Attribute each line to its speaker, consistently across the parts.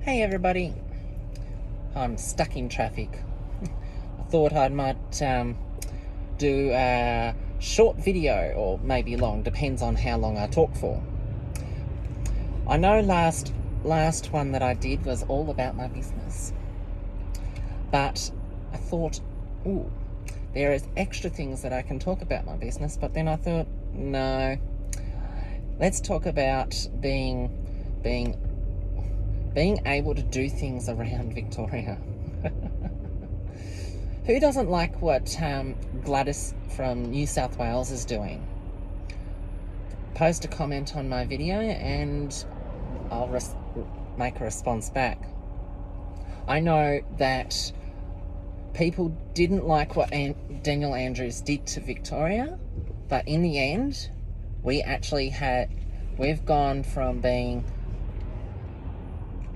Speaker 1: Hey everybody, I'm stuck in traffic. I thought I might do a short video, or maybe long, depends on how long I talk for. I know last one that I did was all about my business, but I thought, ooh, there is extra things that I can talk about my business, but then I thought, no, let's talk about being able to do things around Victoria. Who doesn't like what Gladys from New South Wales is doing? Post a comment on my video and I'll make a response back. I know that people didn't like what Daniel Andrews did to Victoria, but in the end, we've gone from being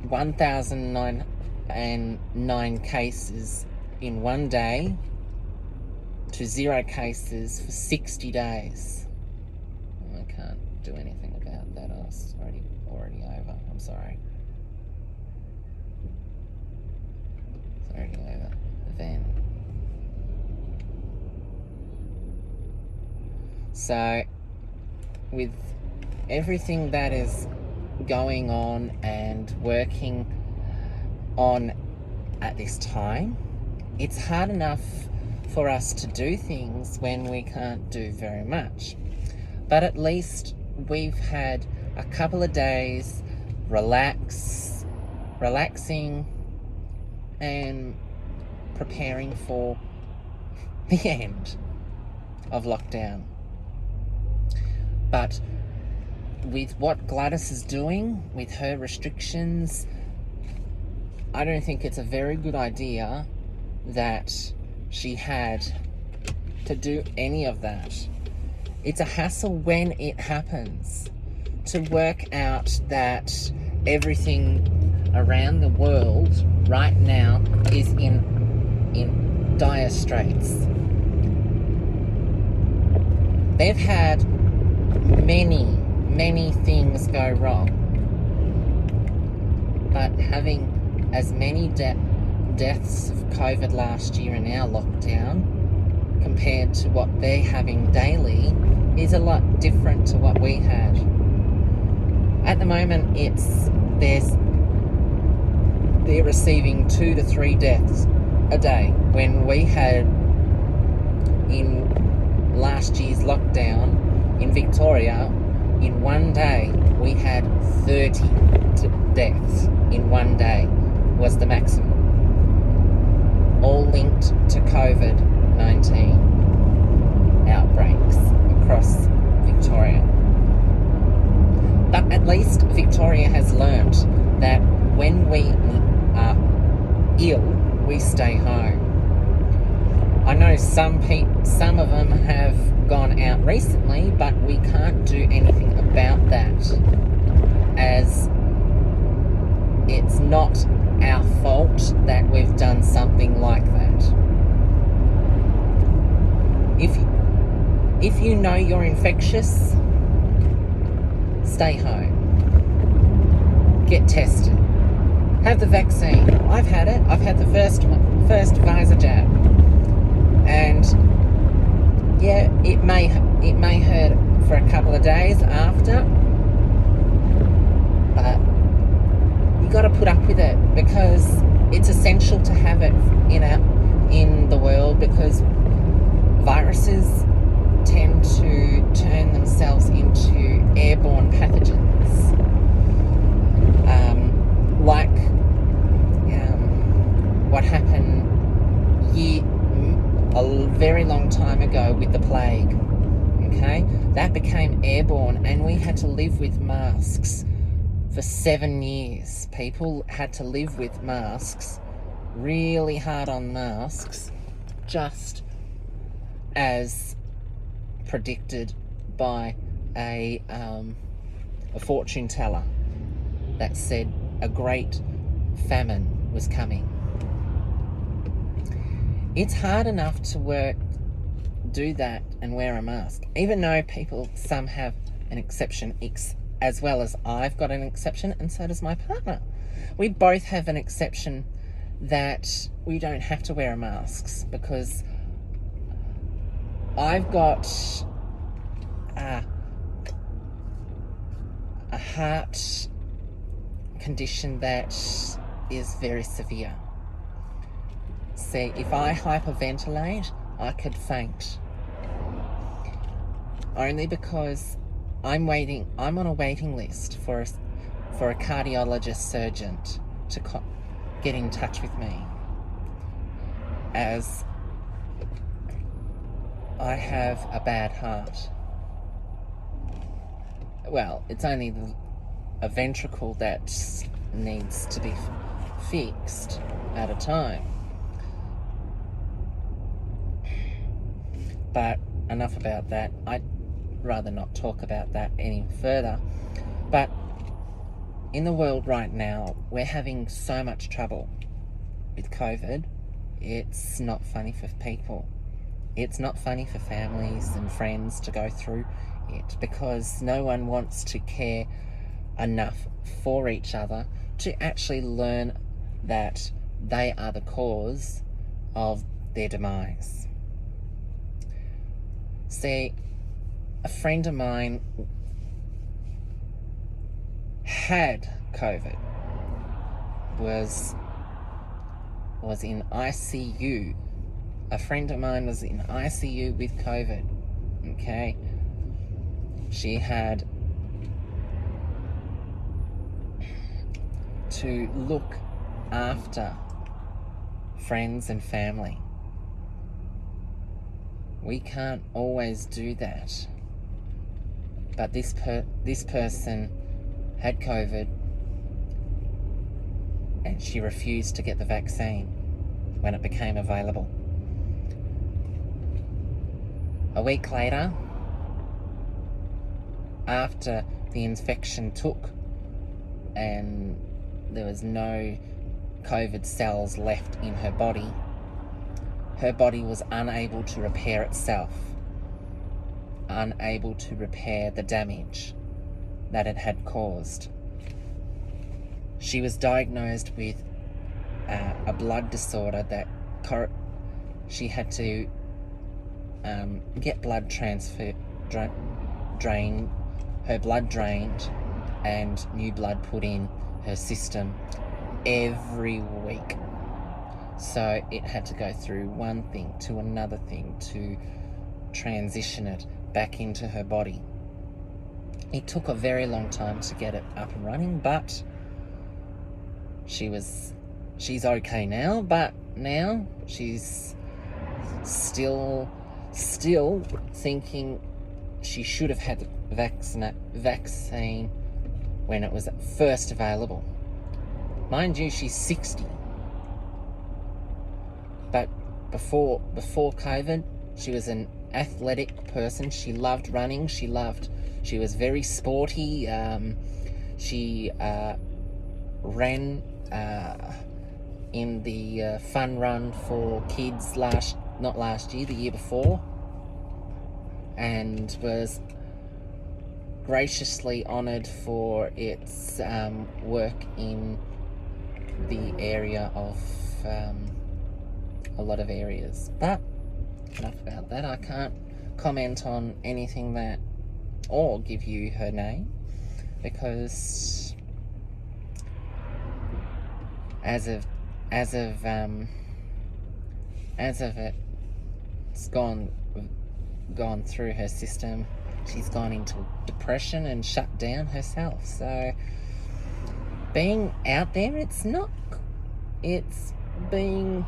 Speaker 1: 1,009 cases in one day to 0 cases for 60 days. I can't do anything about that. It's already over. I'm sorry. It's already over. Then. So, with everything that is going on and working on at this time, it's hard enough for us to do things when we can't do very much. But at least we've had a couple of days relaxing and preparing for the end of lockdown. But with what Gladys is doing, with her restrictions, I don't think it's a very good idea that she had to do any of that. It's a hassle when it happens to work out that everything around the world right now is in dire straits. They've had many things go wrong, but having as many deaths of COVID last year in our lockdown compared to what they're having daily is a lot different to what we had. At the moment, they're receiving 2 to 3 deaths a day, when we had in last year's lockdown in Victoria, in one day we had 30 deaths in one day was the maximum, all linked to COVID-19 outbreaks across Victoria. But at least Victoria has learnt that when we are ill, we stay home. I know some of them have gone out recently, but we can't do anything about that, as it's not our fault that we've done something like that. If you know you're infectious, stay home. Get tested. Have the vaccine. I've had it. I've had the first Pfizer jab. And yeah, it may hurt for a couple of days after, but you got to put up with it, because it's essential to have it in the world, because viruses tend to turn themselves into airborne pathogens, like what happened a very long time ago with the plague. Okay, that became airborne, and we had to live with masks for 7 years. People had to live with masks, really hard on masks, just as predicted by a fortune teller that said a great famine was coming. It's hard enough to do that and wear a mask, even though some have an exception as well as I've got an exception, and so does my partner. We both have an exception that we don't have to wear masks, because I've got a heart condition that is very severe. See, if I hyperventilate, I could faint. Only because I'm on a waiting list for a cardiologist surgeon to get in touch with me, as I have a bad heart. Well, it's only a ventricle that needs to be fixed at a time. But enough about that. I'd rather not talk about that any further. But in the world right now, we're having so much trouble with COVID. It's not funny for people. It's not funny for families and friends to go through it, because no one wants to care enough for each other to actually learn that they are the cause of their demise. See, a friend of mine had COVID, was in ICU. A friend of mine was in ICU with COVID, okay? She had to look after friends and family. We can't always do that. But this person had COVID, and she refused to get the vaccine when it became available. A week later, after the infection took and there was no COVID cells left in her body was unable to repair itself, unable to repair the damage that it had caused. She was diagnosed with a blood disorder that she had to get blood her blood drained and new blood put in her system every week. So it had to go through one thing to another thing to transition it back into her body. It took a very long time to get it up and running, but she's okay now, but now she's still thinking she should have had the vaccine when it was first available. Mind you, she's 60. But before COVID, she was an athletic person. She loved running. She was very sporty. She ran in the fun run for kids the year before, and was graciously honoured for its work in the area of a lot of areas. But enough about that. I can't comment on anything that, or give you her name, because as of it's gone through her system. She's gone into depression and shut down herself. So being out there, it's being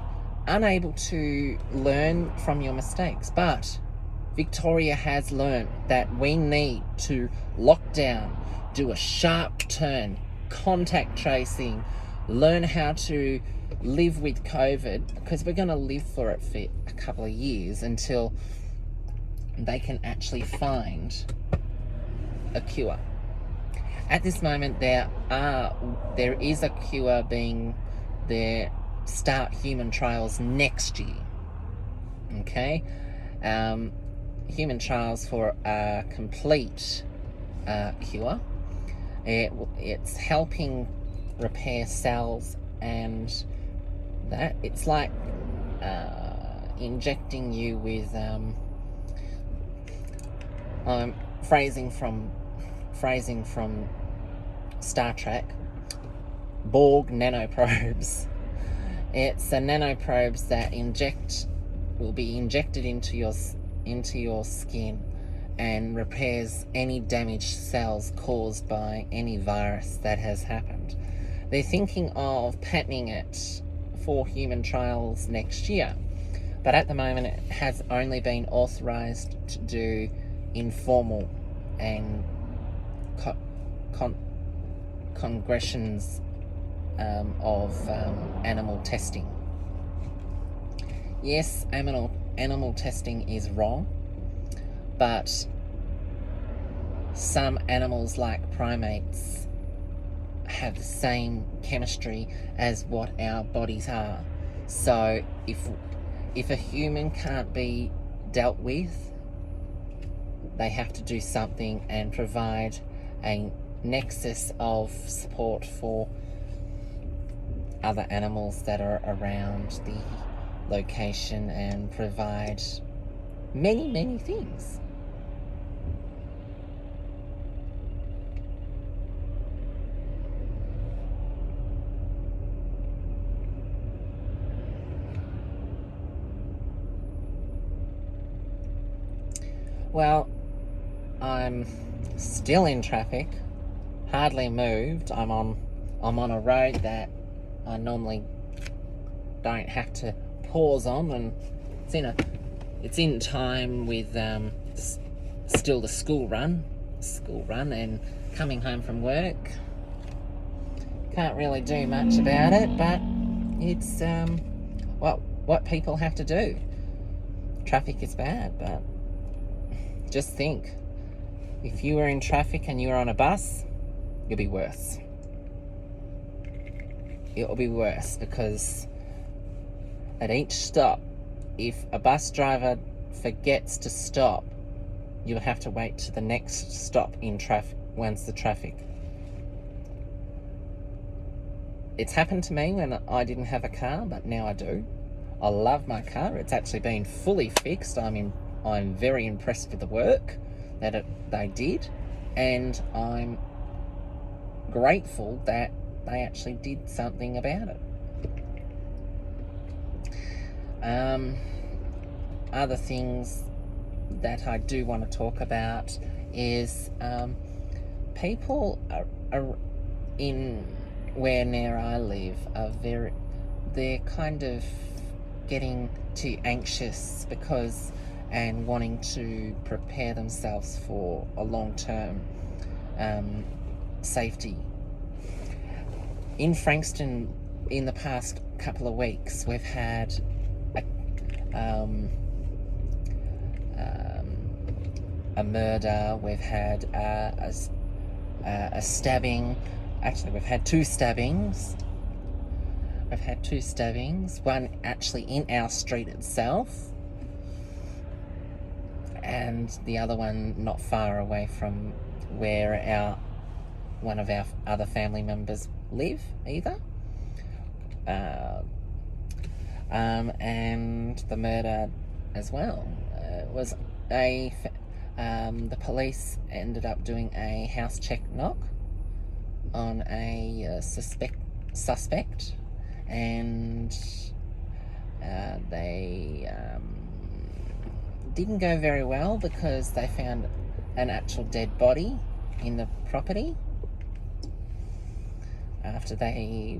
Speaker 1: unable to learn from your mistakes. But Victoria has learned that we need to lock down, do a sharp turn, contact tracing, learn how to live with COVID, because we're going to live for it for a couple of years until they can actually find a cure. At this moment, there is a cure start human trials next year. Okay? Human trials for a complete cure. It's helping repair cells, and that it's like injecting you with phrasing from Star Trek, Borg nanoprobes. It's the nanoprobes that will be injected into your skin and repairs any damaged cells caused by any virus that has happened. They're thinking of patenting it for human trials next year, but at the moment it has only been authorized to do informal and congressions of animal testing. Yes, animal testing is wrong, but some animals, like primates, have the same chemistry as what our bodies are. So if a human can't be dealt with, they have to do something and provide a nexus of support for other animals that are around the location and provide many things. Well, I'm still in traffic, hardly moved. I'm on a road that I normally don't have to pause on, and it's in time with still the school run, and coming home from work. Can't really do much about it, but it's what people have to do. Traffic is bad, but just think, if you were in traffic and you were on a bus, it'll be worse. It'll be worse because at each stop, if a bus driver forgets to stop, you'll have to wait to the next stop in traffic once the traffic. It's happened to me when I didn't have a car, but now I do. I love my car. It's actually been fully fixed. I'm very impressed with the work that they did, and I'm grateful that they actually did something about it. Other things that I do want to talk about is people are in where near I live they're kind of getting too anxious and wanting to prepare themselves for a long-term safety. In Frankston, in the past couple of weeks, we've had a murder, we've had a stabbing. Actually, we've had two stabbings. One actually in our street itself, and the other one not far away from where one of our other family members live either. And the murder as well was the police ended up doing a house check knock on a suspect, and they didn't go very well because they found an actual dead body in the property. After they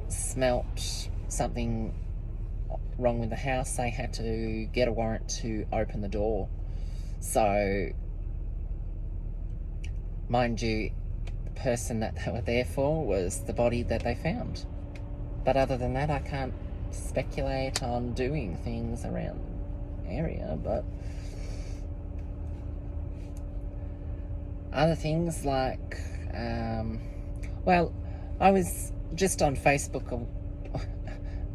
Speaker 1: smelt something wrong with the house, they had to get a warrant to open the door. So, mind you, the person that they were there for was the body that they found. But other than that, I can't speculate on doing things around the area, but other things like, I was just on Facebook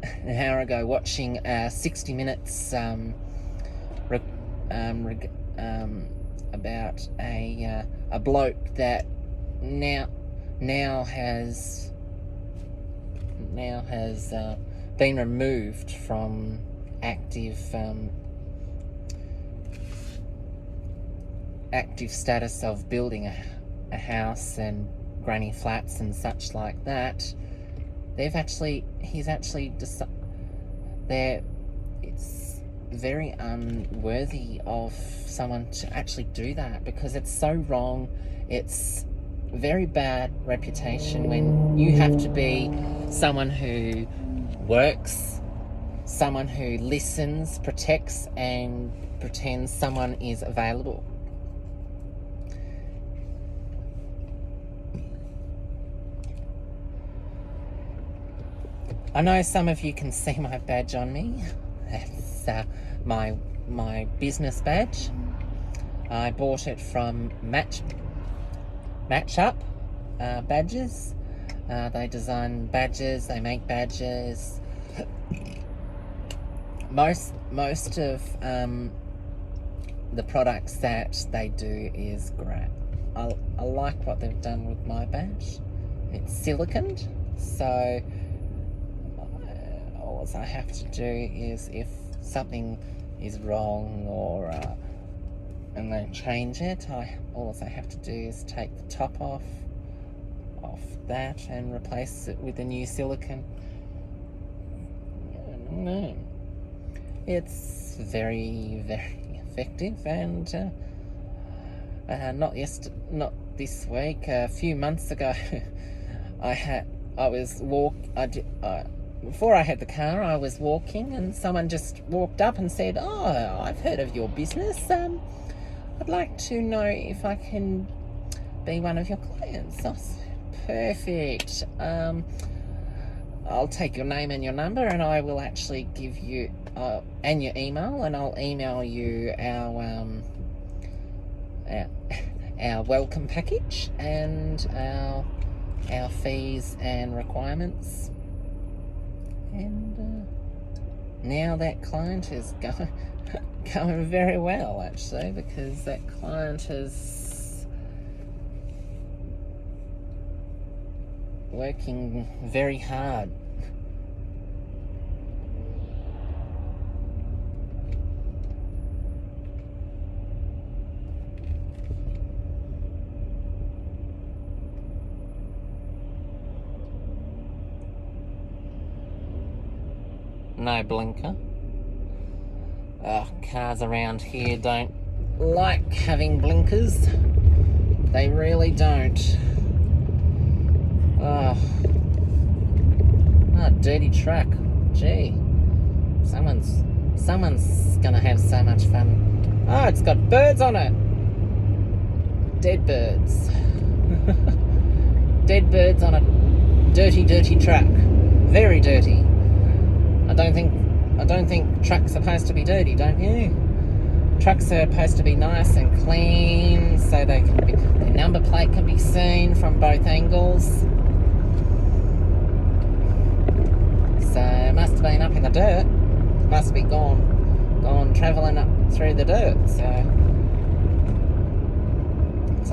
Speaker 1: an hour ago watching 60 Minutes about a bloke that now has been removed from active status of building a house and granny flats and such like that. He's actually there. It's very unworthy of someone to actually do that, because it's so wrong. It's very bad reputation when you have to be someone who works, someone who listens, protects, and pretends someone is available. I know some of you can see my badge on me. That's my business badge. I bought it from Matchup Badges. They design badges. They make badges. Most of the products that they do is great. I like what they've done with my badge. It's siliconed, so all I have to do is, if something is wrong or and they change it, all I have to do is take the top off that and replace it with a new silicone. It's very, very effective, and not this week. A few months ago, before I had the car, I was walking, and someone just walked up and said, "Oh, I've heard of your business. I'd like to know if I can be one of your clients." I said, "Perfect. I'll take your name and your number, and I will actually give you and your email, and I'll email you our welcome package and our fees and requirements." And now that client is going very well, actually, because that client is working very hard. No blinker. Cars around here don't like having blinkers. They really don't. Dirty truck. Gee, someone's gonna have so much fun. Oh, it's got birds on it. Dead birds. Dead birds on a dirty truck. Very dirty. I don't think trucks are supposed to be dirty, don't you? Trucks are supposed to be nice and clean, so their number plate can be seen from both angles. So it must have been up in the dirt. Must be gone travelling up through the dirt. So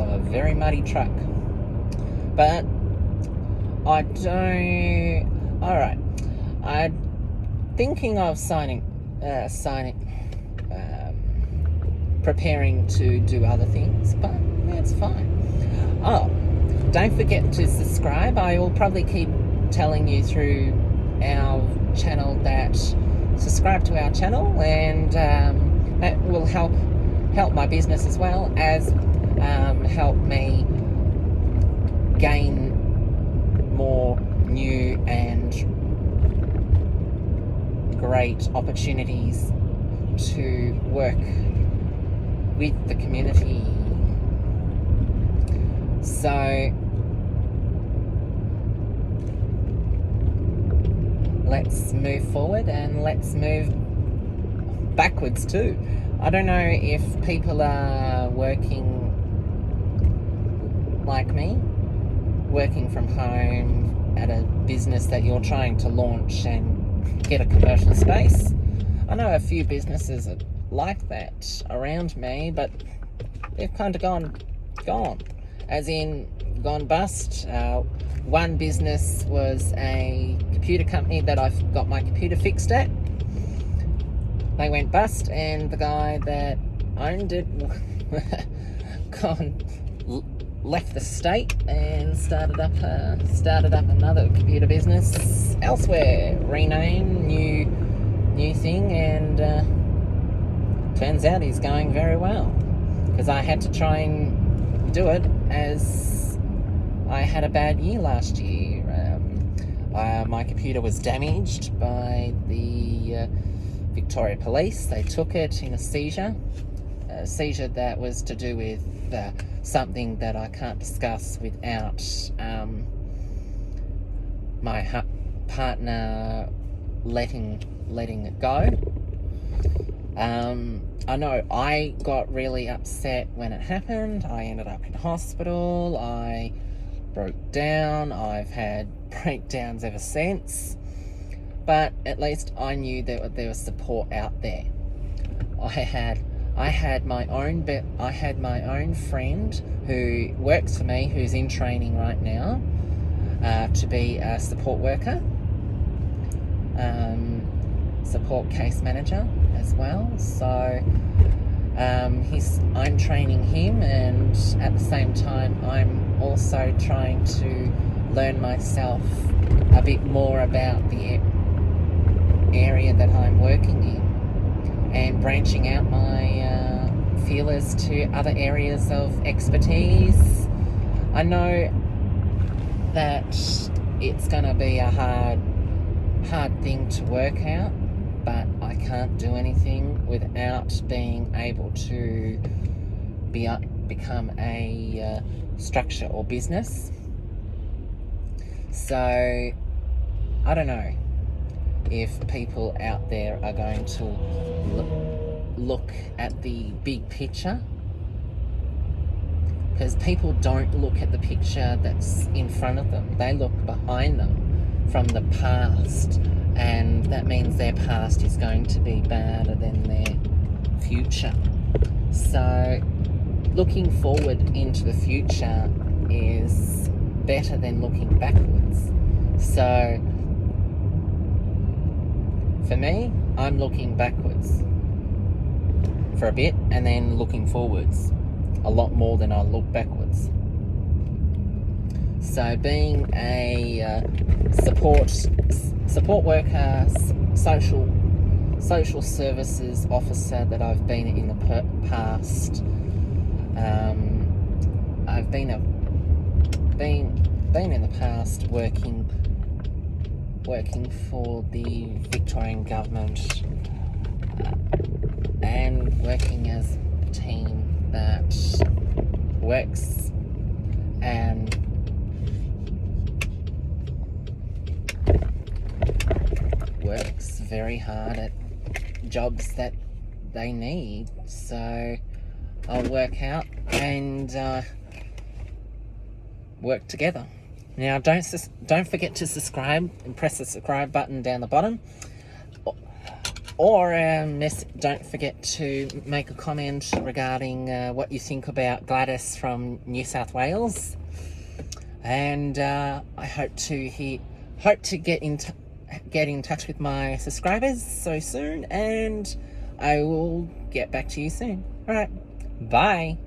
Speaker 1: a very muddy truck. But I'm thinking of preparing to do other things, but that's fine. Oh, don't forget to subscribe. I will probably keep telling you through our channel that subscribe to our channel, and that will help my business as well as help me gain more new and great opportunities to work with the community. So let's move forward, and let's move backwards too. I don't know if people are working like me, working from home at a business that you're trying to launch and get a commercial space. I know a few businesses are like that around me, but they've kind of gone. As in, gone bust. One business was a computer company that I've got my computer fixed at. They went bust, and the guy that owned it left the state and started up another computer business elsewhere. Rename, new thing, and turns out he's going very well. Because I had to try and do it as I had a bad year last year. My computer was damaged by the Victoria Police. They took it in a seizure that was to do with something that I can't discuss without my partner letting it go. I know I got really upset when it happened. I ended up in hospital. I broke down. I've had breakdowns ever since. But at least I knew that there was support out there. I had my own friend who works for me, who's in training right now to be a support worker, support case manager as well. So I'm training him, and at the same time I'm also trying to learn myself a bit more about the area that I'm working in, and branching out my feelers to other areas of expertise. I know that it's going to be a hard thing to work out, but I can't do anything without being able to become a structure or business. So I don't know if people out there are going to look at the big picture, because people don't look at the picture that's in front of them. They look behind them from the past, and that means their past is going to be better than their future. So looking forward into the future is better than looking backwards. So for me, I'm looking backwards for a bit and then looking forwards a lot more than I look backwards. So being a support worker, social services officer that I've been in the past, I've been in the past working for the Victorian government, and working as a team that works and works very hard at jobs that they need. So I'll work out and work together. Now, don't forget to subscribe and press the subscribe button down the bottom. Or don't forget to make a comment regarding what you think about Gladys from New South Wales. And I hope to get in touch with my subscribers so soon, and I will get back to you soon. All right, bye.